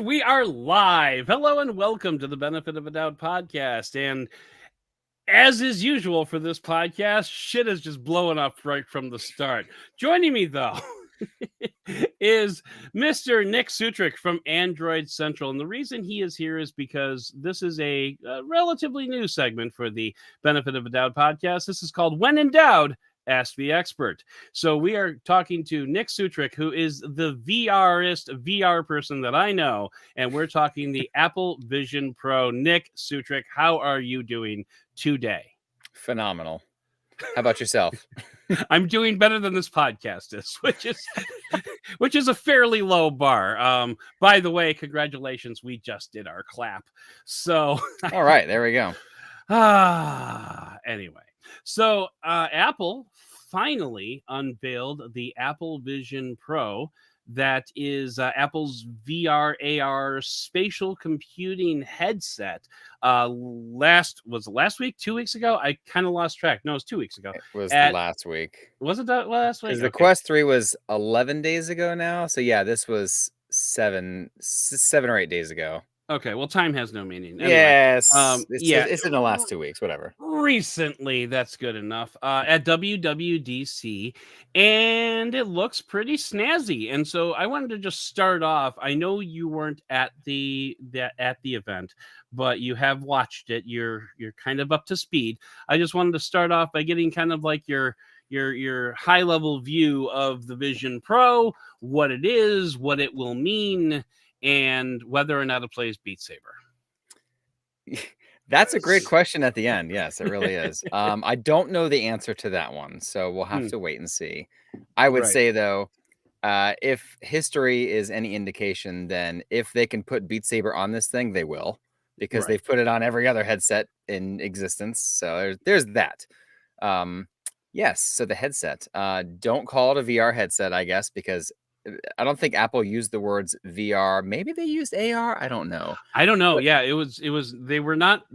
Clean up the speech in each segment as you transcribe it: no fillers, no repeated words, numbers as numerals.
And we are live. Hello and welcome to the Benefit of a Doubt podcast. And as is usual for this podcast, shit is just blowing up right from the start. Joining me, though, is Mr. Nick Sutrich from Android Central. And the reason he is here is because this is a relatively new segment for the Benefit of a Doubt podcast. This is called When in Doubt, Ask the Expert. So we are talking to Nick Sutrich, who is the VR person that I know, and we're talking the Apple Vision Pro. Nick Sutrich, how are you doing today? Phenomenal. How about yourself? I'm doing better than this podcast is, which is a fairly low bar. By the way, congratulations, we just did our clap. So all right, there we go. Anyway. So Apple finally unveiled the Apple Vision Pro. That is Apple's VR AR spatial computing headset. Last week, 2 weeks ago? I kind of lost track. No, it was 2 weeks ago. It was last week. Was it that last week? Because the Quest 3 was 11 days ago now. So yeah, this was 7 or 8 days ago. Okay, well, time has no meaning. Anyway, yes, it's in the last 2 weeks, whatever. Recently, that's good enough. At WWDC, and it looks pretty snazzy. And so I wanted to just start off. I know you weren't at the event, but you have watched it. You're kind of up to speed. I just wanted to start off by getting kind of like your high level view of the Vision Pro, what it is, what it will mean, and whether or not it plays Beat Saber. That's a great question at the end. Yes, it really is. I don't know the answer to that one, so we'll have to wait and see. I would say, though, if history is any indication, then if they can put Beat Saber on this thing, they will, because they've put it on every other headset in existence. So there's that. Yes, so the headset. Don't call it a VR headset, I guess, because I don't think Apple used the words VR. Maybe they used AR. I don't know. But, yeah, it was. They were not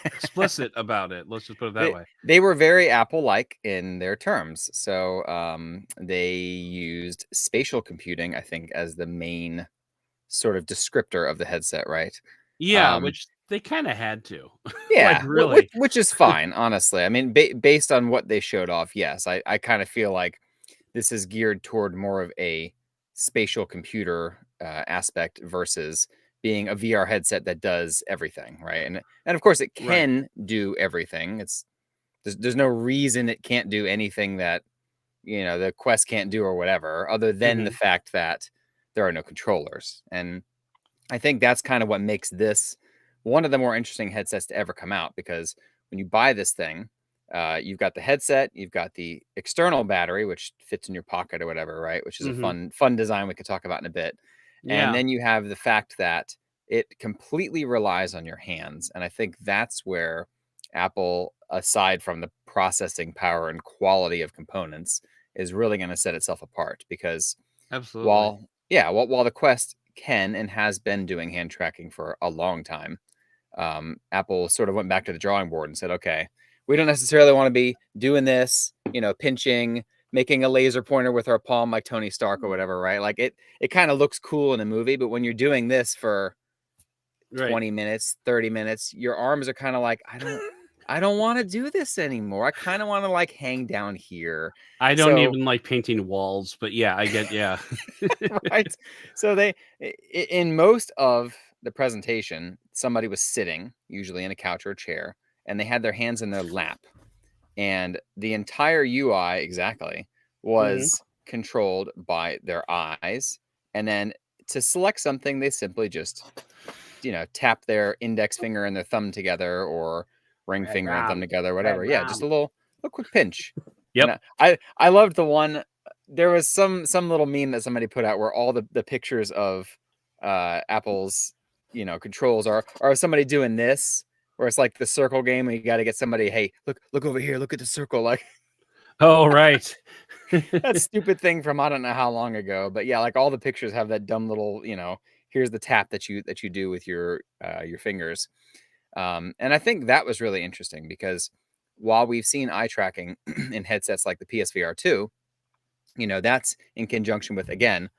explicit about it. Let's just put it that way. They were very Apple-like in their terms. So they used spatial computing, I think, as the main sort of descriptor of the headset, right? Yeah, which they kind of had to. Yeah, like, really, which is fine, honestly. I mean, based on what they showed off, yes, I kind of feel like this is geared toward more of a spatial computer aspect versus being a VR headset that does everything, right? And of course, it can do everything. There's no reason it can't do anything that the Quest can't do or whatever, other than the fact that there are no controllers. And I think that's kind of what makes this one of the more interesting headsets to ever come out, because when you buy this thing, you've got the headset, you've got the external battery, which fits in your pocket or whatever, right? Which is a fun design we could talk about in a bit. Yeah. And then you have the fact that it completely relies on your hands. And I think that's where Apple, aside from the processing power and quality of components, is really going to set itself apart. Because while the Quest can and has been doing hand tracking for a long time, Apple sort of went back to the drawing board and said, okay, we don't necessarily want to be doing this, pinching, making a laser pointer with our palm like Tony Stark or whatever, right? Like it kind of looks cool in a movie, but when you're doing this for 20 minutes, 30 minutes, your arms are kind of like, I don't want to do this anymore. I kind of want to like hang down here. I don't even like painting walls, but yeah, I get, yeah. Right. So in most of the presentation, somebody was sitting, usually in a couch or a chair, and they had their hands in their lap, and the entire UI was controlled by their eyes. And then to select something, they simply just, tap their index finger and their thumb together, or ring finger and thumb together, whatever. Yeah, just a quick pinch. Yep. And I loved the one. There was some little meme that somebody put out where all the pictures of Apple's controls are somebody doing this, where it's like the circle game and you got to get somebody, hey, look over here, look at the circle, like, oh, right. That stupid thing from I don't know how long ago, but yeah, like all the pictures have that dumb little, here's the tap that you do with your fingers. And I think that was really interesting, because while we've seen eye tracking in headsets like the PSVR 2, that's in conjunction with, again,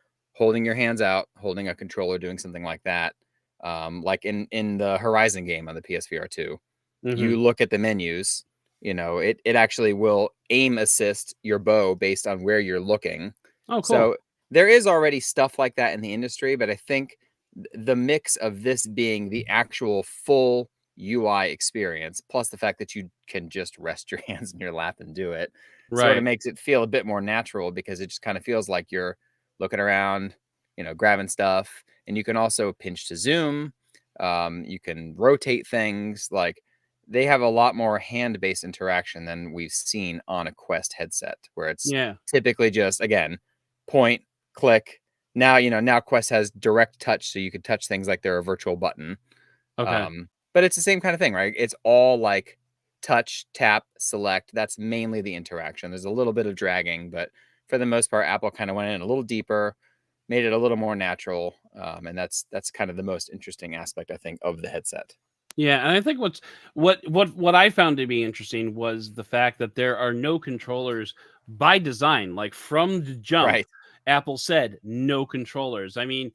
holding your hands out, holding a controller, doing something like that. Like in the Horizon game on the PSVR 2, you look at the menus, it actually will aim assist your bow based on where you're looking. Oh, cool. So there is already stuff like that in the industry, but I think the mix of this being the actual full UI experience, plus the fact that you can just rest your hands in your lap and do it, sort of Right. makes it feel a bit more natural, because it just kind of feels like you're looking around, grabbing stuff. And you can also pinch to zoom. You can rotate things. Like, they have a lot more hand-based interaction than we've seen on a Quest headset, where it's Yeah. typically just, again, point, click. Now Quest has direct touch, so you could touch things like they're a virtual button. Okay. But it's the same kind of thing, right? It's all like touch, tap, select. That's mainly the interaction. There's a little bit of dragging, but for the most part, Apple kind of went in a little deeper, made it a little more natural, and that's kind of the most interesting aspect, I think, of the headset. Yeah, and I think what I found to be interesting was the fact that there are no controllers by design. Like, from the jump, Right. Apple said no controllers. I mean,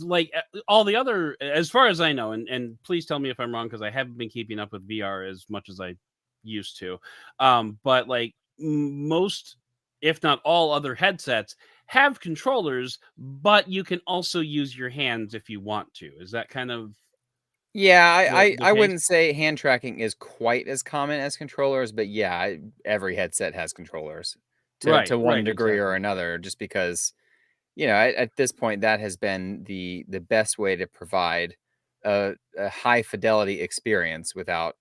like, all the other, as far as I know, and please tell me if I'm wrong, because I haven't been keeping up with VR as much as I used to. But like, most, if not all, other headsets have controllers, but you can also use your hands if you want to. Is that kind of Yeah, the I case? wouldn't say hand tracking is quite as common as controllers, but yeah, every headset has controllers Right, to one right, degree or exactly. another, just because at this point, that has been the best way to provide a high fidelity experience without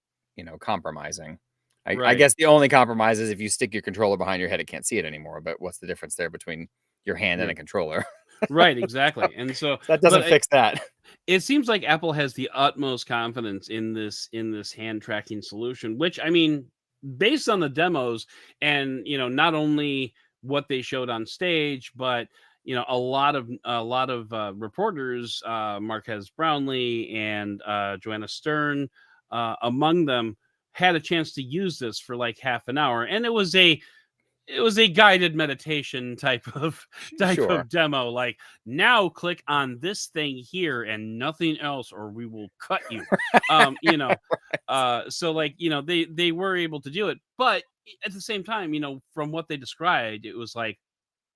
compromising. I Right, guess the only compromise is if you stick your controller behind your head, it can't see it anymore. But what's the difference there between your hand and yeah, a controller? right, exactly. And so, That but doesn't fix that. it seems like Apple has the utmost confidence in this hand tracking solution, which, I mean, based on the demos, and not only what they showed on stage, but a lot of reporters, Marquez Brownlee and Joanna Stern, among them, had a chance to use this for like half an hour, and it was a guided meditation type of Sure. demo. Like, now click on this thing here and nothing else, or we will cut you. um you know so, like, they were able to do it, but at the same time, from what they described, it was like,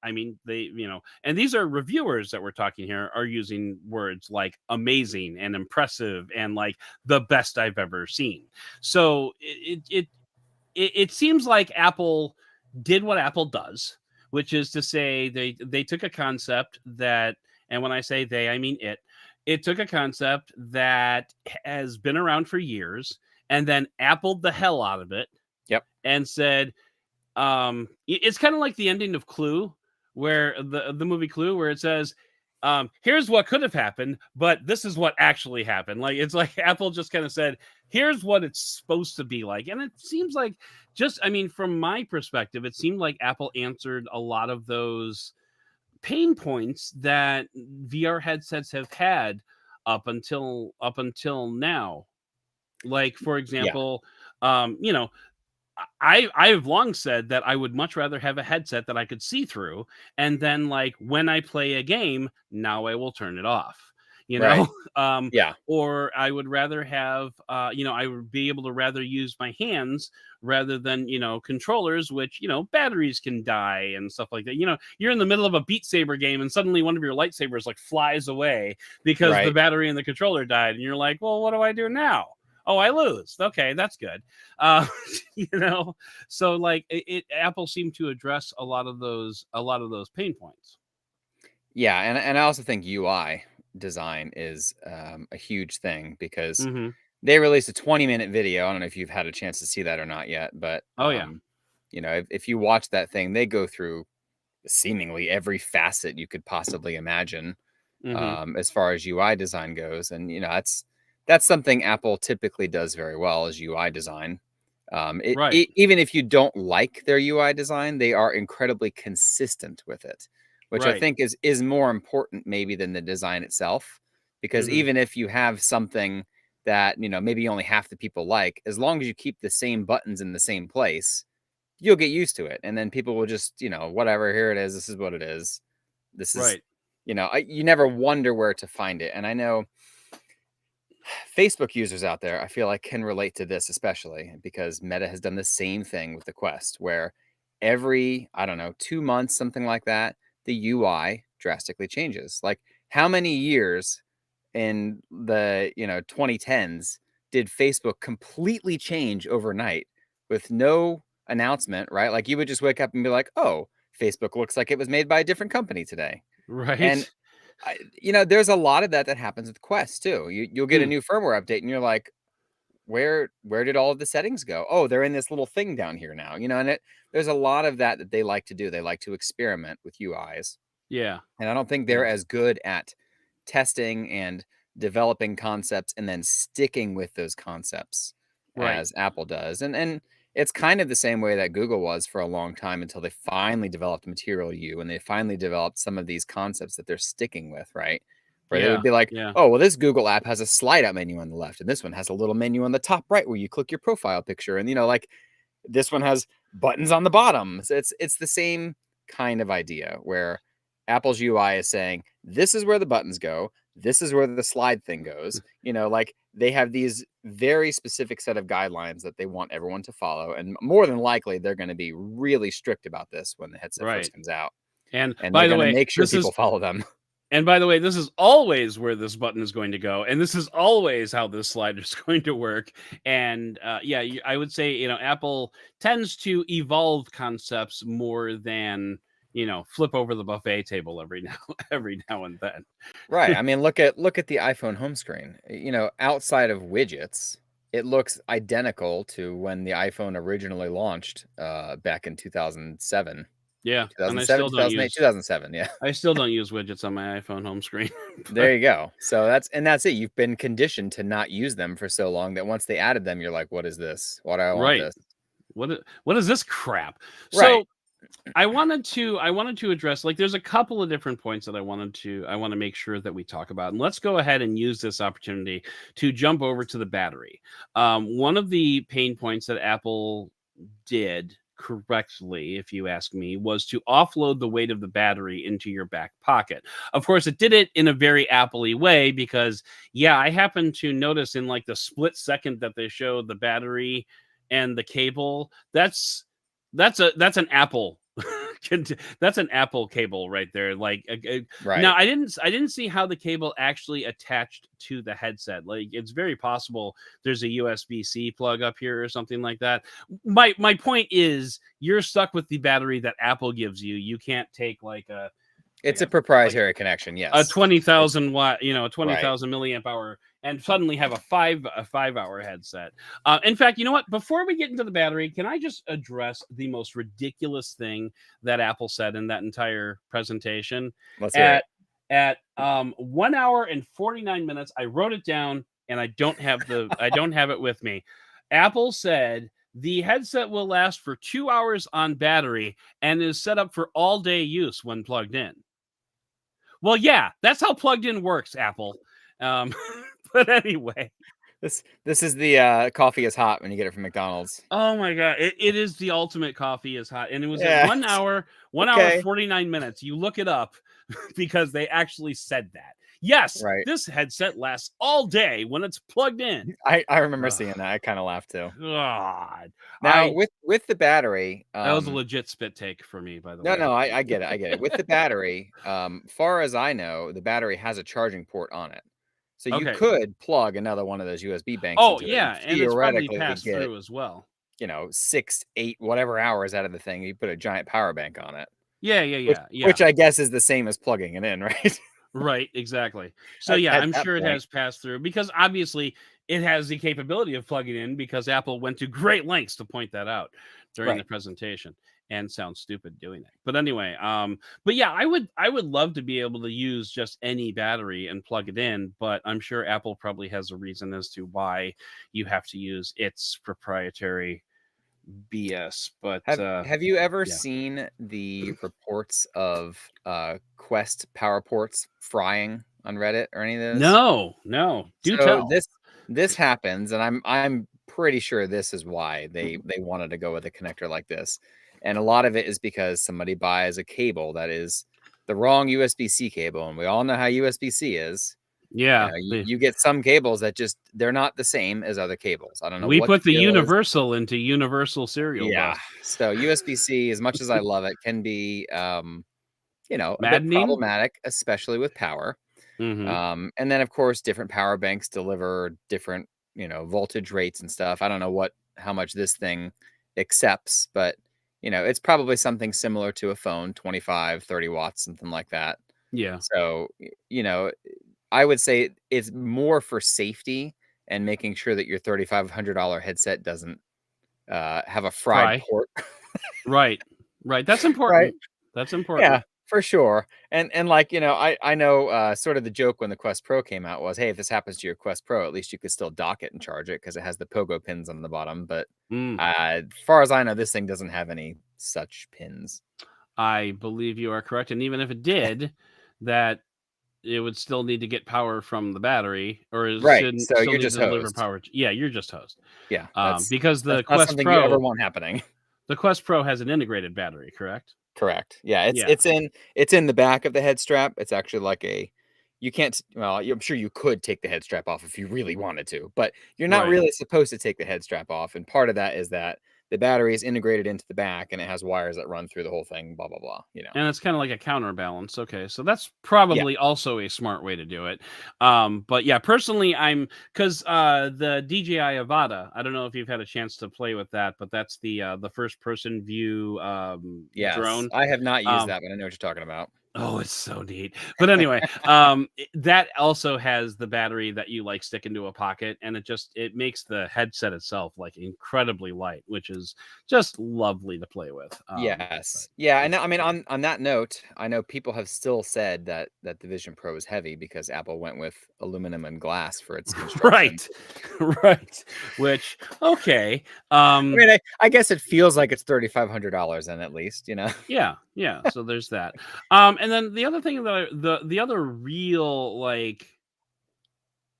I mean, and these are reviewers that we're talking here, are using words like amazing and impressive and like the best I've ever seen. So it seems like Apple did what Apple does, which is to say, they took a concept that, and when I say they, I mean it took a concept that has been around for years, and then appled the hell out of it, Yep. and said, it's kind of like the ending of Clue, where the movie Clue, where it says, here's what could have happened, but this is what actually happened. Like, it's like Apple just kind of said, here's what it's supposed to be like. And it seems like, just, I mean, from my perspective, it seemed like Apple answered a lot of those pain points that VR headsets have had up until now. Like, for Yeah. example, um, you know, I've long said that I would much rather have a headset that I could see through, and then, like, when I play a game, now I will turn it off. You Right. know, um, Yeah. or I would rather have, I would be able to rather use my hands rather than controllers, which batteries can die and stuff like that. You're in the middle of a Beat Saber game, and suddenly one of your lightsabers like flies away because the Right. battery in the controller died, and you're like, well, what do I do now? Oh, I lose. Okay, that's good. Uh, you know, so, like, Apple seemed to address a lot of those pain points. Yeah, and I also think UI design is a huge thing, because Hmm. they released a 20-minute video. I don't know if you've had a chance to see that or not yet, but Oh yeah. if you watch that thing, they go through seemingly every facet you could possibly imagine, Hmm. as far as UI design goes. And that's something Apple typically does very well, is UI design. Right. Even if you don't like their UI design, they are incredibly consistent with it, which I Right. think is more important maybe than the design itself. Because Hmm. even if you have something that maybe only half the people like, as long as you keep the same buttons in the same place, you'll get used to it, and then people will just whatever, here it is, this is what it is. This is, Right. you never wonder where to find it. And I know Facebook users out there, I feel like, can relate to this, especially because Meta has done the same thing with the Quest, where every, I don't know, 2 months, something like that, the UI drastically changes. Like, how many years in the 2010s did Facebook completely change overnight with no announcement, right? Like, you would just wake up and be like, oh, Facebook looks like it was made by a different company today. And Right. there's a lot of that happens with Quest too. You'll get a Hmm. new firmware update and you're like, where did all of the settings go? Oh, they're in this little thing down here now. And there's a lot of that they like to do. They like to experiment with UIs. Yeah. And I don't think Yeah. they're as good at testing and developing concepts and then sticking with those concepts Right. as Apple does. And it's kind of the same way that Google was for a long time until they finally developed Material U and they finally developed some of these concepts that they're sticking with, right? Where they Yeah. would be like, Yeah. oh, well, this Google app has a slide out menu on the left, and this one has a little menu on the top right where you click your profile picture. And like this one has buttons on the bottom. So it's the same kind of idea where Apple's UI is saying, this is where the buttons go. This is where the slide thing goes. Like they have these very specific set of guidelines that they want everyone to follow. And more than likely, they're going to be really strict about this when the headset Right. first comes out. And And by they're the going to way, make sure this people is follow them. And by the way, this is always where this button is going to go, and this is always how this slider is going to work. And I would say Apple tends to evolve concepts more than flip over the buffet table every now and then. Right. I mean, look at the iPhone home screen. Outside of widgets, it looks identical to when the iPhone originally launched back in 2007. Yeah, and 2007, 2008, 2007. Yeah. I still don't use widgets on my iPhone home screen. There you go. So that's it. You've been conditioned to not use them for so long that once they added them, you're like, what is this? Why do I want Right. this? What is this crap? Right. So I wanted to address, like, there's a couple of different points that I want to make sure that we talk about. And let's go ahead and use this opportunity to jump over to the battery. One of the pain points that Apple did correctly, if you ask me, was to offload the weight of the battery into your back pocket. Of course, it did it in a very Apple-y way because, I happened to notice in like the split second that they showed the battery and the cable, that's an Apple that's an Apple cable right there. Like, Right. now I didn't see how the cable actually attached to the headset. Like, it's very possible there's a USB-C plug up here or something like that. My point is, you're stuck with the battery that Apple gives you. You can't take like a It's a proprietary connection, yes. a 20,000 watt, a 20,000 20,000 milliamp hour, and suddenly have a 5-hour headset. In fact, you know what? Before we get into the battery, can I just address the most ridiculous thing that Apple said in that entire presentation? Let's hear it. At 1 hour and 49 minutes, I wrote it down, and I don't have it with me. Apple said the headset will last for 2 hours on battery and is set up for all-day use when plugged in. Well, yeah, that's how plugged in works, Apple. But anyway, this is the coffee is hot when you get it from McDonald's. Oh my god, it is the ultimate coffee is hot, and it was Yeah. at 1 hour, 1 Okay. hour 49 minutes. You look it up because they actually said that. Yes, Right. this headset lasts all day when it's plugged in. I remember seeing that. I kind of laughed too. God, Now with the battery, that was a legit spit take for me, by the way. no, I get it. With the battery, far as I know, the battery has a charging port on it, so you Okay. could plug another one of those USB banks. Oh into yeah, it and it's probably theoretically passed get through as well. 6, 8, whatever hours out of the thing. You put a giant power bank on it. Yeah. Which I guess is the same as plugging it in, right? Right, exactly. So At I'm that sure it point. has passed through because obviously it has the capability of plugging in because Apple went to great lengths to point that out during the Right. presentation and sounds stupid doing it. But anyway, but yeah, I would love to be able to use just any battery and plug it in, but I'm sure Apple probably has a reason as to why you have to use its proprietary BS. But Have you ever yeah. seen the reports of Quest power ports frying on Reddit or any of those? No. Do So tell. this happens, and I'm pretty sure this is why they wanted to go with a connector like this. And a lot of it is because somebody buys a cable that is the wrong USB-C cable, and we all know how USB-C is. Yeah, You get some cables that just they're not the same as other cables. I don't know we what put the deal is. universal into universal serial bus. So USB-C, as much as I love it, can be a bit Maddening. problematic, especially with power. Mm-hmm. And then of course different power banks deliver different voltage rates and stuff. I don't know how much this thing accepts, but it's probably something similar to a phone, 25 30 watts, something like that. Yeah. So I would say it's more for safety and making sure that your $3,500 headset doesn't have a fried port. Right. That's important. Right. That's important. Yeah, for sure. And like, I know sort of the joke when the Quest Pro came out was, hey, if this happens to your Quest Pro, at least you could still dock it and charge it because it has the pogo pins on the bottom. But as far as I know, this thing doesn't have any such pins. I believe you are correct. And even if it did, that it would still need to get power from the battery, or it Right. shouldn't So still you're need just to deliver hosed. power. Yeah, you're just hosed. Yeah. Because the that's not Quest something Pro you ever want happening. The Quest Pro has an integrated battery, correct? Correct. Yeah, it's in the back of the head strap. It's actually like you can't, well, I'm sure you could take the head strap off if you really wanted to, but you're not really supposed to take the head strap off. And part of that is that the battery is integrated into the back and it has wires that run through the whole thing, blah, blah, blah, And it's kind of like a counterbalance. Okay. So that's probably also a smart way to do it. But yeah, personally, because the DJI Avata, I don't know if you've had a chance to play with that, but that's the first person view drone. I have not used that, but I know what you're talking about. Oh, it's so neat. But anyway, that also has the battery that you like stick into a pocket, and it makes the headset itself like incredibly light, which is just lovely to play with. Yes. Yeah. And I mean, on that note, I know people have still said that the Vision Pro is heavy because Apple went with aluminum and glass for its construction. Right. Which, okay. I mean, I guess it feels like it's $3,500 then, at least, Yeah. So there's that. And then the other thing that the other real like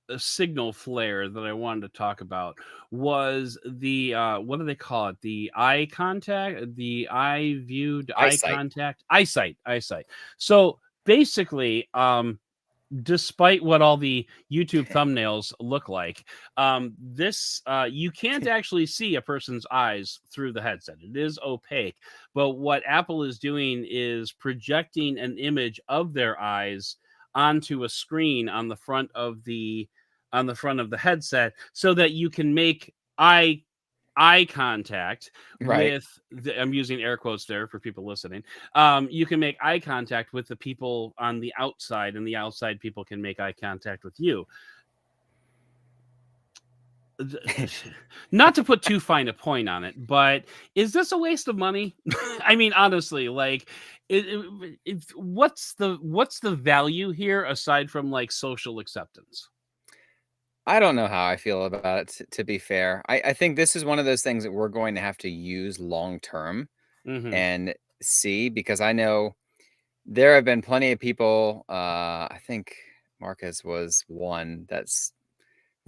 a signal flare that I wanted to talk about was the what do they call it? The eye contact, the eye viewed eye contact, eyesight. So basically, despite what all the YouTube thumbnails look like, this you can't actually see a person's eyes through the headset. It is opaque. But what Apple is doing is projecting an image of their eyes onto a screen on the front of the headset so that you can make eye contact with I'm using air quotes there for people listening. You can make eye contact with the people on the outside, and the outside people can make eye contact with you. Not to put too fine a point on it, but is this a waste of money? I mean, honestly, like, what's the value here aside from like social acceptance? I don't know how I feel about it, to be fair. I think this is one of those things that we're going to have to use long term and see, because I know there have been plenty of people, I think Marcus was one that's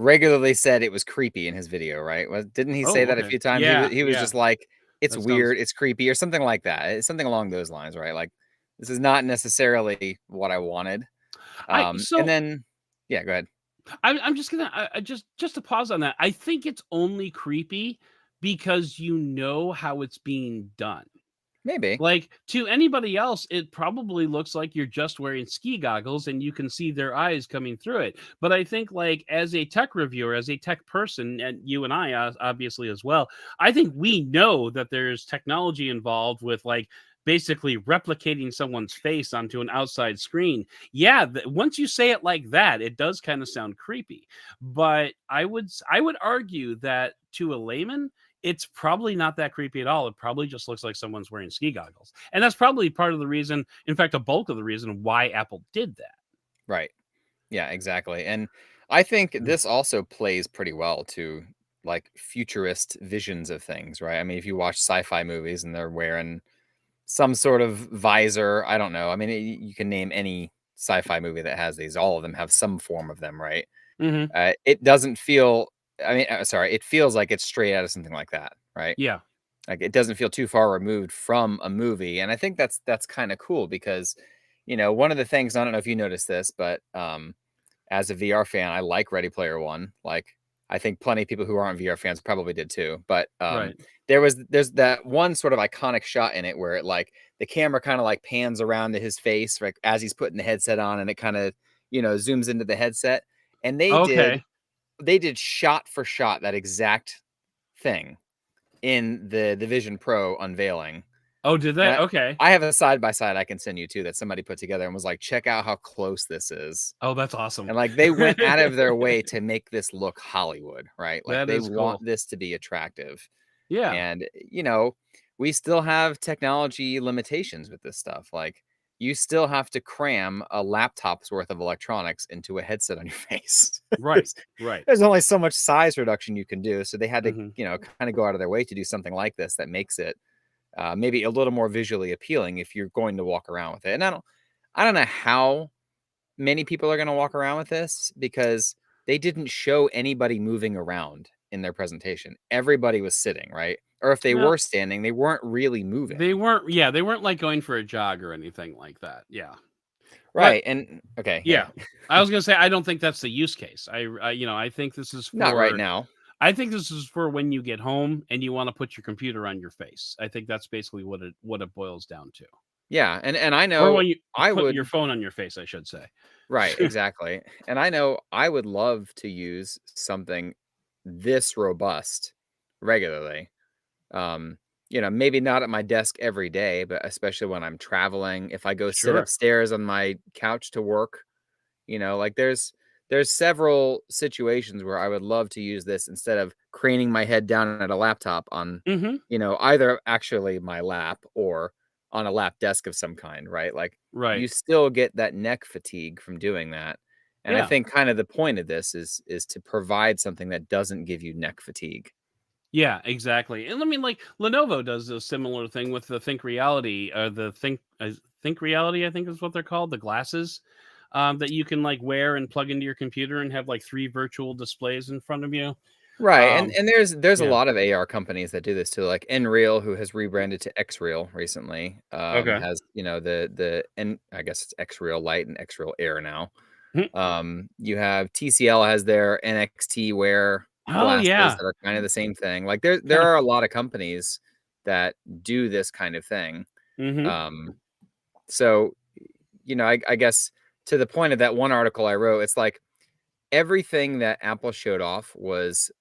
regularly said it was creepy in his video, right? Didn't he say that a few times? Yeah, he was just like, it's that weird, it's creepy, or something like that. It's something along those lines, right? Like, this is not necessarily what I wanted. And then, yeah, go ahead. I'm just gonna just to pause on that. I think it's only creepy because you know how it's being done. Maybe. Like, to anybody else, it probably looks like you're just wearing ski goggles and you can see their eyes coming through it. But I think, like, as a tech reviewer, as a tech person, and you and I obviously as well, I think we know that there's technology involved with like basically replicating someone's face onto an outside screen. Yeah, once you say it like that, it does kind of sound creepy. But I would argue that to a layman, it's probably not that creepy at all. It probably just looks like someone's wearing ski goggles. And that's probably part of the reason, in fact, a bulk of the reason why Apple did that. Right. Yeah, exactly. And I think this also plays pretty well to like futurist visions of things, right? I mean, if you watch sci-fi movies and they're wearing some sort of visor, I don't know. I mean, you can name any sci-fi movie that has these. All of them have some form of them, right? It doesn't feel, it feels like it's straight out of something like that, right? Yeah. Like, it doesn't feel too far removed from a movie. And I think that's kind of cool because, one of the things, I don't know if you noticed this, but as a VR fan, I like Ready Player One. Like, I think plenty of people who aren't VR fans probably did too. But Right. there's that one sort of iconic shot in it where it like the camera kind of like pans around to his face, like as he's putting the headset on, and it kind of zooms into the headset. And they did shot for shot that exact thing in the Vision Pro unveiling. Oh, did they? Okay. I have a side by side I can send you too that somebody put together and was like, check out how close this is. Oh, that's awesome. And like they went out of their way to make this look Hollywood, right? Like they want this to be attractive. Yeah. And we still have technology limitations with this stuff. Like you still have to cram a laptop's worth of electronics into a headset on your face. Right. There's only so much size reduction you can do. So they had to, kind of go out of their way to do something like this that makes it maybe a little more visually appealing if you're going to walk around with it. And I don't know how many people are going to walk around with this because they didn't show anybody moving around in their presentation. Everybody was sitting, right? Or if they were standing, they weren't really moving. They weren't like going for a jog or anything like that. Yeah. Right. And okay. Yeah. I was going to say, I don't think that's the use case. I think this is not right now. I think this is for when you get home and you want to put your computer on your face. I think that's basically what it boils down to. Yeah, and I know, or when you put your phone on your face, I should say. Right, exactly. And I know I would love to use something this robust regularly. Maybe not at my desk every day, but especially when I'm traveling, if I go sit upstairs on my couch to work, like there's several situations where I would love to use this instead of craning my head down at a laptop on, either actually my lap or on a lap desk of some kind, right? Like you still get that neck fatigue from doing that. And I think kind of the point of this is to provide something that doesn't give you neck fatigue. Yeah, exactly. And I mean, like Lenovo does a similar thing with the Think Reality, Think Reality, I think is what they're called, the glasses that you can like wear and plug into your computer and have like 3 virtual displays in front of you. Right. And there's a lot of AR companies that do this too, like Nreal, who has rebranded to Xreal recently. Has, and I guess it's Xreal Lite and Xreal Air now. You have TCL has their NXT Wear glasses that are kind of the same thing. Like there are a lot of companies that do this kind of thing. So, I guess to the point of that one article I wrote, it's like everything that Apple showed off was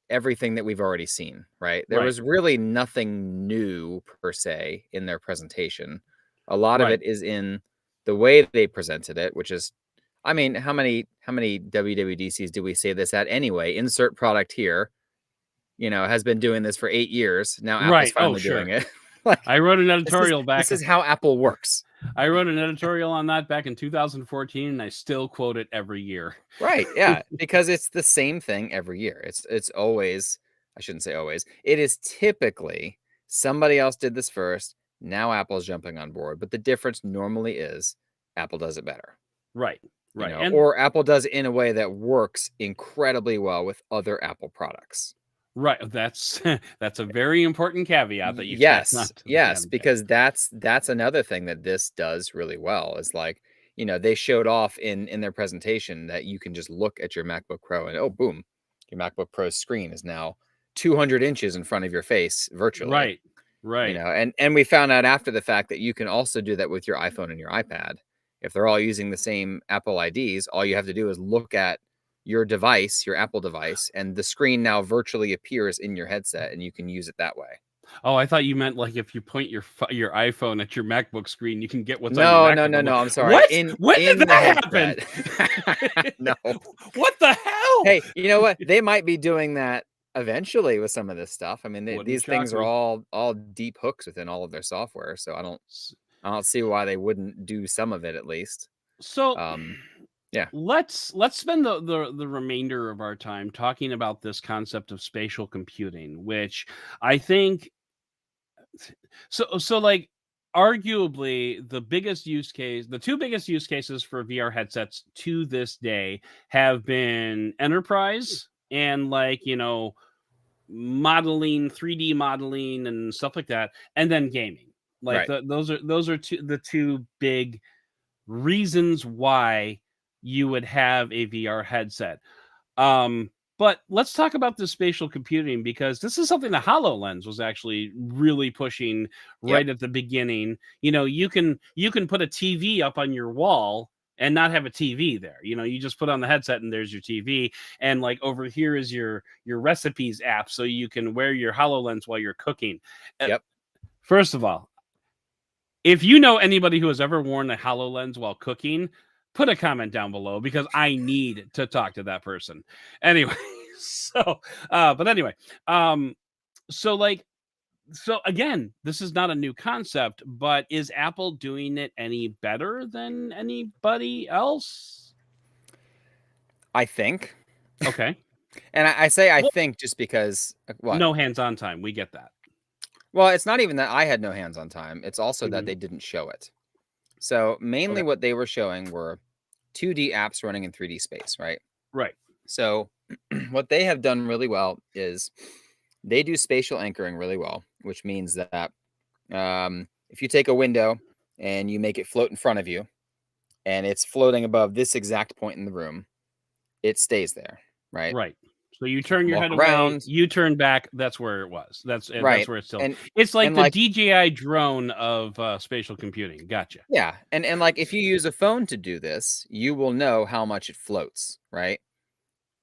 everything that we've already seen, right? There was really nothing new per se in their presentation. A lot of it is in the way they presented it, which is, I mean, how many WWDCs do we say this at anyway? Insert product here, has been doing this for 8 years. Now Apple's finally doing it. Like, I wrote an editorial this is how Apple works. I wrote an editorial on that back in 2014, and I still quote it every year. Right, yeah, because it's the same thing every year. It's always, I shouldn't say always, it is typically somebody else did this first, now Apple's jumping on board. But the difference normally is Apple does it better. Right. Or Apple does it in a way that works incredibly well with other Apple products. Right. That's a very important caveat that you yes, because that's another thing that this does really well is like, they showed off in their presentation that you can just look at your MacBook Pro and oh boom, your MacBook Pro's screen is now 200 inches in front of your face virtually. Right. And we found out after the fact that you can also do that with your iPhone and your iPad. If they're all using the same Apple IDs, all you have to do is look at your device, your Apple device, and the screen now virtually appears in your headset and you can use it that way. Oh, I thought you meant like if you point your iPhone at your MacBook screen, you can get what's on your MacBook. No, I'm sorry. What? When did that happen? No. What the hell? Hey, you know what? They might be doing that eventually with some of this stuff. I mean, these things are all deep hooks within all of their software, so I don't see why they wouldn't do some of it at least. So yeah, let's spend the remainder of our time talking about this concept of spatial computing, which I think so like arguably the two biggest use cases for VR headsets to this day have been enterprise and like modeling, 3D modeling and stuff like that, and then gaming. Like those are the two big reasons why you would have a VR headset. But let's talk about the spatial computing, because this is something the HoloLens was actually really pushing Yep. right at the beginning. You can put a TV up on your wall and not have a TV there. You just put on the headset and there's your TV. And like over here is your recipes app, so you can wear your HoloLens while you're cooking. Yep. First of all, if you know anybody who has ever worn a HoloLens while cooking, put a comment down below, because I need to talk to that person. Anyway, but anyway, so again, this is not a new concept, but is Apple doing it any better than anybody else? I think. Okay. And I say I Well, think just because what? No hands-on time. We get that. Well, it's not even that I had no hands-on time. It's also that Mhm. they didn't show it. So mainly Okay. what they were showing were 2D apps running in 3D space, right? Right. So what they have done really well is they do spatial anchoring really well, which means that if you take a window and you make it float in front of you and it's floating above this exact point in the room, it stays there, right? Right. So you turn your Walk head away, around, you turn back, that's where it was. That's right? where it's still. And It's like and the like DJI drone of spatial computing. Gotcha. yeah, and like if you use a phone to do this, you will know how much it floats, right?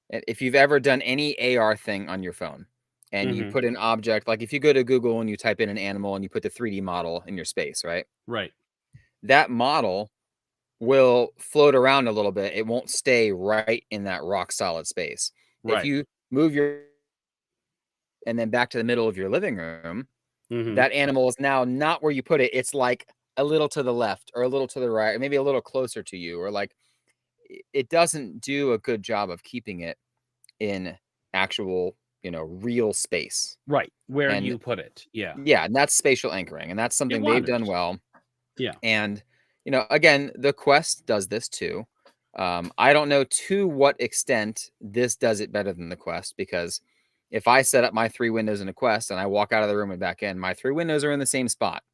If you've ever done any AR thing on your phone and you Mhm. put an object, like if you go to Google and you type in an animal and you put the 3D model in your space, right? Right. That model will float around a little bit. It won't stay right in that rock solid space. If Right. you move your and then back to the middle of your living room, Mhm. that animal is now not where you put it. It's like a little to the left or a little to the right, or maybe a little closer to you, or like it doesn't do a good job of keeping it in actual, real space. Right. Where And you put it. Yeah. yeah, and that's spatial anchoring, and that's It something they've done wanders. well. Yeah. And, again, the Quest does this too. I don't know to what extent this does it better than the Quest, because if I set up my 3 windows in a Quest and I walk out of the room and back in, my 3 windows are in the same spot.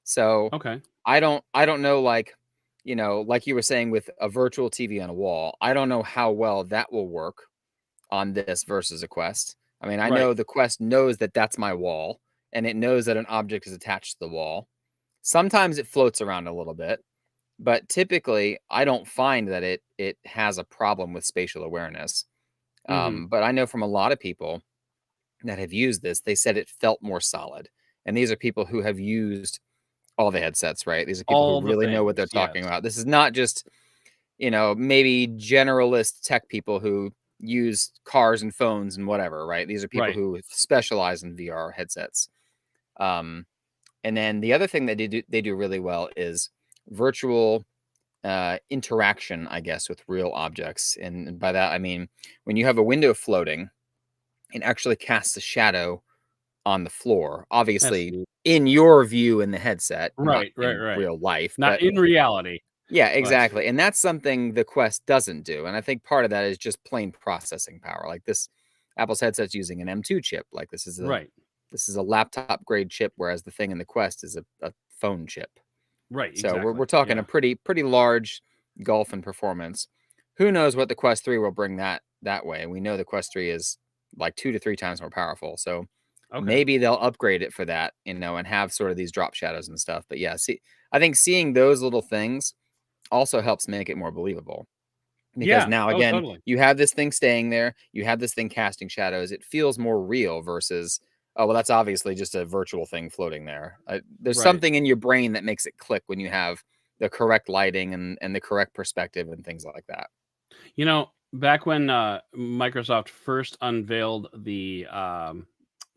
So Okay. I don't know, like, like you were saying with a virtual TV on a wall, I don't know how well that will work on this versus a Quest. I mean, I Right. know the Quest knows that that's my wall, and it knows that an object is attached to the wall. Sometimes it floats around a little bit, but typically I don't find that it has a problem with spatial awareness. Mhm. But I know from a lot of people that have used this, they said it felt more solid. And these are people who have used all the headsets, right? These are people who All the really know what they're things. Yes. talking about. This is not just, maybe generalist tech people who use cars and phones and whatever, right? These are people Right. who specialize in VR headsets. Um, and then the other thing that they do really well is virtual interaction, I guess, with real objects. And by that, I mean, when you have a window floating, it actually casts a shadow on the floor, That's obviously neat. in your view in the headset, not Right. Right. in Right. real life. Not But in reality, yeah, but exactly. And that's something the Quest doesn't do. And I think part of that is just plain processing power. Like this Apple's headset's using an M2 chip. Like right. this is a laptop grade chip, whereas the thing in the Quest is a phone chip. Right. So we're Exactly. talking a Yeah. pretty large gulf in performance. Who knows what the Quest 3 will bring that way? We know the Quest 3 is like 2 to 3 times more powerful. So Okay. maybe they'll upgrade it for that, and have sort of these drop shadows and stuff. But yeah, I think seeing those little things also helps make it more believable. Because Yeah. now Oh, again, totally. you have this thing staying there, you have this thing casting shadows. It feels more real versus, oh well, that's obviously just a virtual thing floating there. There's Right. something in your brain that makes it click when you have the correct lighting and the correct perspective and things like that. Back when Microsoft first unveiled the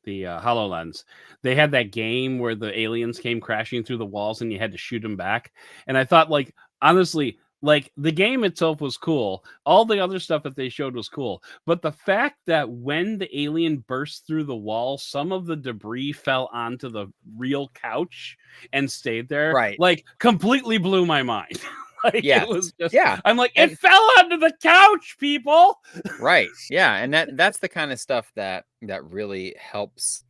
HoloLens, they had that game where the aliens came crashing through the walls and you had to shoot them back. And I thought, like, honestly, like the game itself was cool. All the other stuff that they showed was cool. But the fact that when the alien burst through the wall, some of the debris fell onto the real couch and stayed there, Right. like, completely blew my mind. Like, it Yes. was just, Yeah. I'm like, it And fell onto the couch, people. right. Yeah. And that's the kind of stuff that really helps,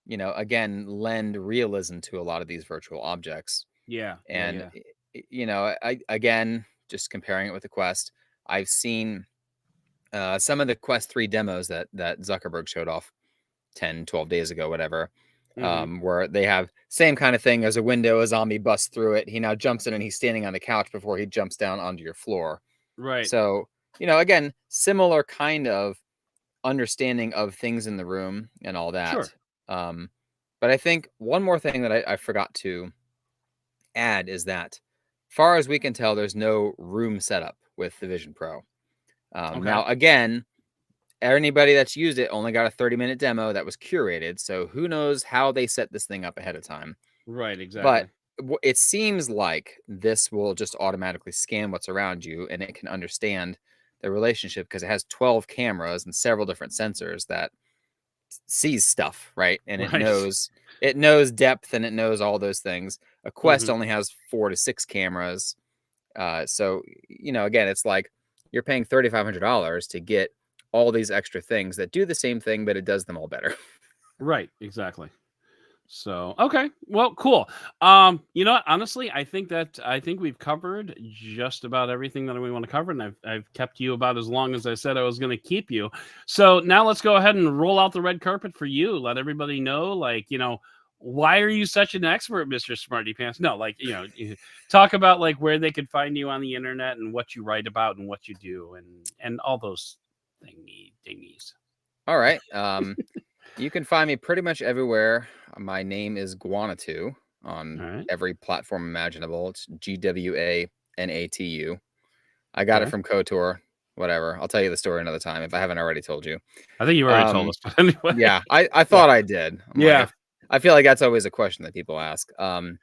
again, lend realism to a lot of these virtual objects. Yeah, yeah, And yeah. again, just comparing it with the Quest, I've seen some of the Quest 3 demos that Zuckerberg showed off 10, 12 days ago, whatever, where they have same kind of thing as a window, a zombie busts through it. He now jumps in and he's standing on the couch before he jumps down onto your floor. Right. So, again, similar kind of understanding of things in the room and all that. Sure. But I think one more thing that I forgot to add is that, far as we can tell, there's no room setup with the Vision Pro. Now, again, anybody that's used it only got a 30-minute demo that was curated, so who knows how they set this thing up ahead of time. Right, exactly. But it seems like this will just automatically scan what's around you, and it can understand the relationship because it has 12 cameras and several different sensors that sees stuff, right? And it knows depth, and it knows all those things. A Quest only has 4 to 6 cameras. So, again, it's like you're paying $3,500 to get all these extra things that do the same thing, but it does them all better. Right, exactly. So, okay, well, cool. You know what? Honestly, I think we've covered just about everything that we want to cover, and I've kept you about as long as I said I was going to keep you. So now let's go ahead and roll out the red carpet for you. Let everybody know, why are you such an expert, Mr. Smarty Pants? No, talk about where they could find you on the internet and what you write about and what you do and all those thingies. All right. You can find me pretty much everywhere. My name is Guanatu on every platform imaginable. It's GWANATU. I got it from KOTOR. Whatever. I'll tell you the story another time if I haven't already told you. I think you already told us, but anyway. Yeah, I thought I did. I feel like that's always a question that people ask. I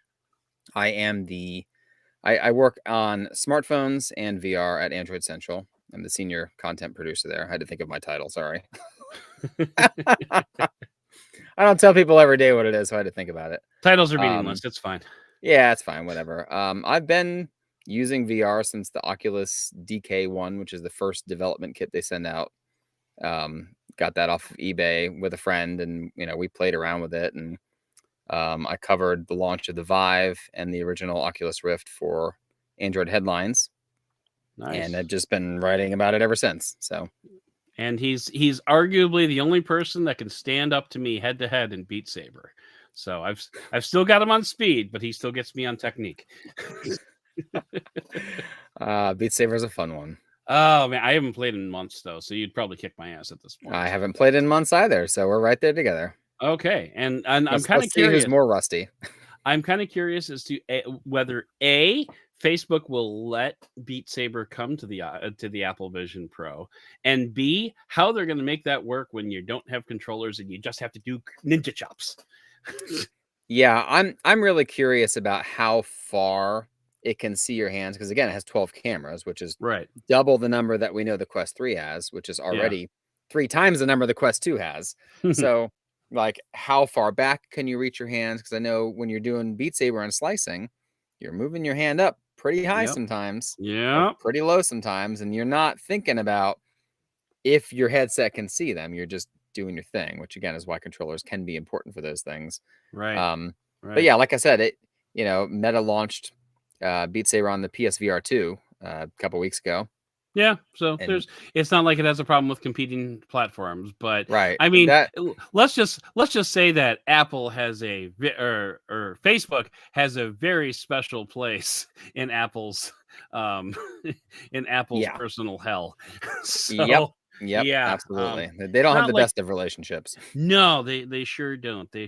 work on smartphones and VR at Android Central. I'm the senior content producer there. I had to think of my title. Sorry. I don't tell people every day what it is, so I had to think about it. Titles are meaningless. It's fine. Yeah, it's fine. Whatever. I've been using VR since the Oculus DK1, which is the first development kit they send out. Got that off of eBay with a friend, and we played around with it, and I covered the launch of the Vive and the original Oculus Rift for Android Headlines. Nice. And I've just been writing about it ever since. So. And he's arguably the only person that can stand up to me head to head in Beat Saber. So I've still got him on speed, but he still gets me on technique. Beat Saber is a fun one. Oh man, I haven't played in months though, so you'd probably kick my ass at this point. I haven't played in months either, so we're right there together. Okay, and I'm kind of curious who's more rusty. I'm kind of curious as to whether Facebook will let Beat Saber come to the Apple Vision Pro, and B, how they're going to make that work when you don't have controllers and you just have to do ninja chops. Yeah, I'm really curious about how far it can see your hands, because again, it has 12 cameras, which is double the number that we know the Quest 3 has, which is already 3 times the number the Quest 2 has. So, how far back can you reach your hands? Because I know when you're doing Beat Saber and slicing, you're moving your hand up pretty high sometimes, pretty low sometimes, and you're not thinking about if your headset can see them. You're just doing your thing, which again is why controllers can be important for those things. Right. But yeah, like I said, Meta launched Beat Saber on the PSVR 2 a couple weeks ago. Yeah, so it's not like it has a problem with competing platforms, but I mean, let's just say that Apple has or Facebook has a very special place in Apple's personal hell. So, Yep, absolutely. They don't have the best of relationships. No, they sure don't. They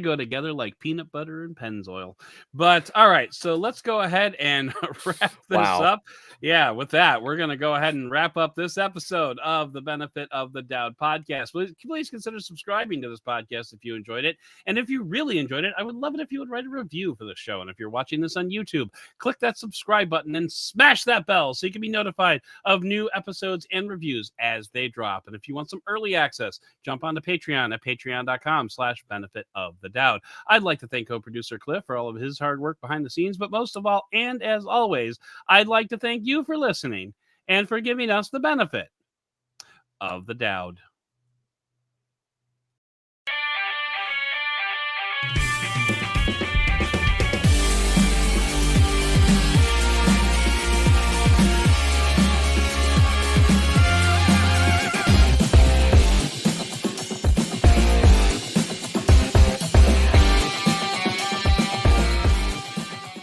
go together like peanut butter and Pennzoil. But all right, so let's go ahead and wrap this up. Yeah, with that, we're going to go ahead and wrap up this episode of the Benefit of the Doud podcast. Please consider subscribing to this podcast if you enjoyed it. And if you really enjoyed it, I would love it if you would write a review for the show. And if you're watching this on YouTube, click that subscribe button and smash that bell so you can be notified of new episodes and reviews as they drop. And if you want some early access, jump onto Patreon at patreon.com/benefit of the Doud. I'd like to thank co-producer Cliff for all of his hard work behind the scenes, but most of all, and as always, I'd like to thank you for listening and for giving us the benefit of the Doud.